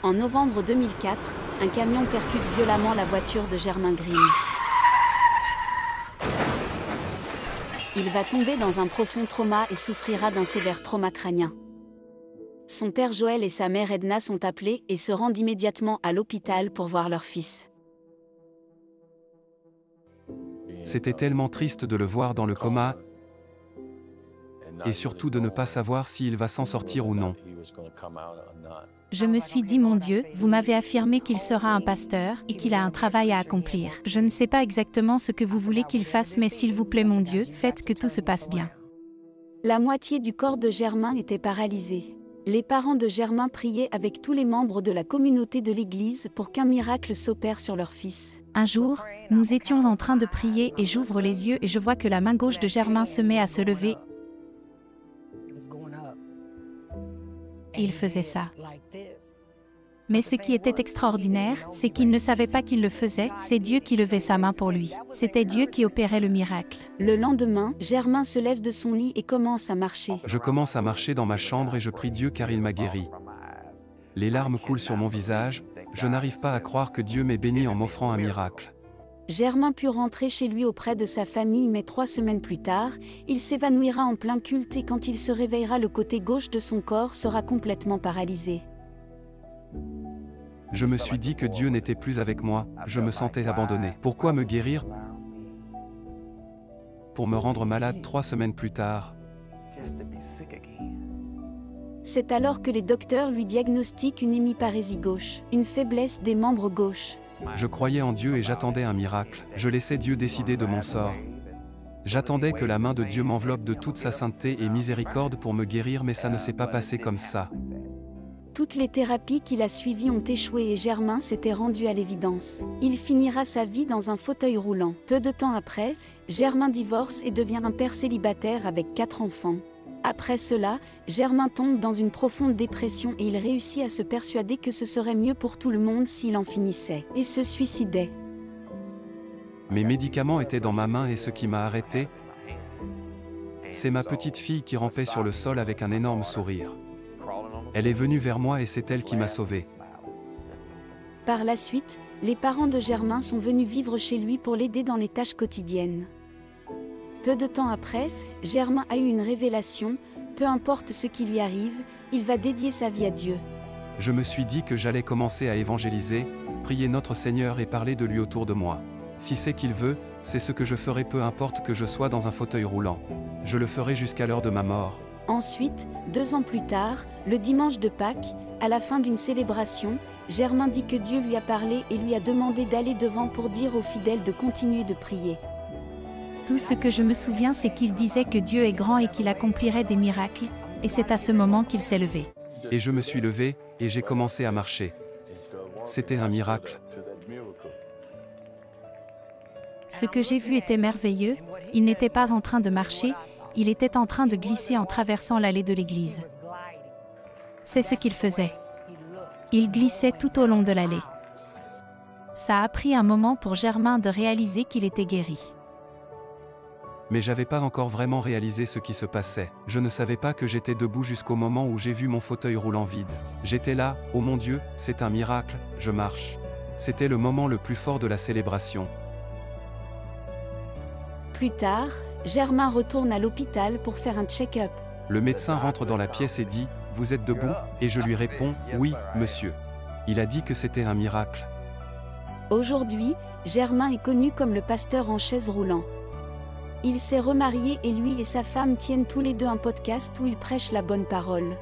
En novembre 2004, un camion percute violemment la voiture de Germain Green. Il va tomber dans un profond trauma et souffrira d'un sévère trauma crânien. Son père Joël et sa mère Edna sont appelés et se rendent immédiatement à l'hôpital pour voir leur fils. C'était tellement triste de le voir dans le coma et surtout de ne pas savoir s'il va s'en sortir ou non. Je me suis dit, mon Dieu, vous m'avez affirmé qu'il sera un pasteur et qu'il a un travail à accomplir. Je ne sais pas exactement ce que vous voulez qu'il fasse, mais s'il vous plaît, mon Dieu, faites que tout se passe bien. La moitié du corps de Germain était paralysé. Les parents de Germain priaient avec tous les membres de la communauté de l'Église pour qu'un miracle s'opère sur leur fils. Un jour, nous étions en train de prier et j'ouvre les yeux et je vois que la main gauche de Germain se met à se lever. Il faisait ça. Mais ce qui était extraordinaire, c'est qu'il ne savait pas qu'il le faisait, c'est Dieu qui levait sa main pour lui. C'était Dieu qui opérait le miracle. Le lendemain, Germain se lève de son lit et commence à marcher. Je commence à marcher dans ma chambre et je prie Dieu car il m'a guéri. Les larmes coulent sur mon visage, je n'arrive pas à croire que Dieu m'ait béni en m'offrant un miracle. Germain put rentrer chez lui auprès de sa famille, mais 3 semaines plus tard, il s'évanouira en plein culte et quand il se réveillera, le côté gauche de son corps sera complètement paralysé. Je me suis dit que Dieu n'était plus avec moi, je me sentais abandonné. Pourquoi me guérir? Pour me rendre malade 3 semaines plus tard. C'est alors que les docteurs lui diagnostiquent une hémiparésie gauche, une faiblesse des membres gauches. Je croyais en Dieu et j'attendais un miracle. Je laissais Dieu décider de mon sort. J'attendais que la main de Dieu m'enveloppe de toute sa sainteté et miséricorde pour me guérir, mais ça ne s'est pas passé comme ça. Toutes les thérapies qu'il a suivies ont échoué et Germain s'était rendu à l'évidence. Il finira sa vie dans un fauteuil roulant. Peu de temps après, Germain divorce et devient un père célibataire avec 4 enfants. Après cela, Germain tombe dans une profonde dépression et il réussit à se persuader que ce serait mieux pour tout le monde s'il en finissait, et se suicidait. Mes médicaments étaient dans ma main et ce qui m'a arrêté, c'est ma petite fille qui rampait sur le sol avec un énorme sourire. Elle est venue vers moi et c'est elle qui m'a sauvé. Par la suite, les parents de Germain sont venus vivre chez lui pour l'aider dans les tâches quotidiennes. Peu de temps après, Germain a eu une révélation, peu importe ce qui lui arrive, il va dédier sa vie à Dieu. Je me suis dit que j'allais commencer à évangéliser, prier notre Seigneur et parler de lui autour de moi. Si c'est qu'il veut, c'est ce que je ferai, peu importe que je sois dans un fauteuil roulant. Je le ferai jusqu'à l'heure de ma mort. Ensuite, 2 ans plus tard, le dimanche de Pâques, à la fin d'une célébration, Germain dit que Dieu lui a parlé et lui a demandé d'aller devant pour dire aux fidèles de continuer de prier. Tout ce que je me souviens, c'est qu'il disait que Dieu est grand et qu'il accomplirait des miracles, et c'est à ce moment qu'il s'est levé. Et je me suis levé, et j'ai commencé à marcher. C'était un miracle. Ce que j'ai vu était merveilleux, il n'était pas en train de marcher, il était en train de glisser en traversant l'allée de l'église. C'est ce qu'il faisait. Il glissait tout au long de l'allée. Ça a pris un moment pour Germain de réaliser qu'il était guéri. Mais j'avais pas encore vraiment réalisé ce qui se passait. Je ne savais pas que j'étais debout jusqu'au moment où j'ai vu mon fauteuil roulant vide. J'étais là, oh mon Dieu, c'est un miracle, je marche. C'était le moment le plus fort de la célébration. Plus tard, Germain retourne à l'hôpital pour faire un check-up. Le médecin rentre dans la pièce et dit « Vous êtes debout ?» Et je lui réponds « Oui, monsieur ». Il a dit que c'était un miracle. Aujourd'hui, Germain est connu comme le pasteur en chaise roulant. Il s'est remarié et lui et sa femme tiennent tous les deux un podcast où ils prêchent la bonne parole.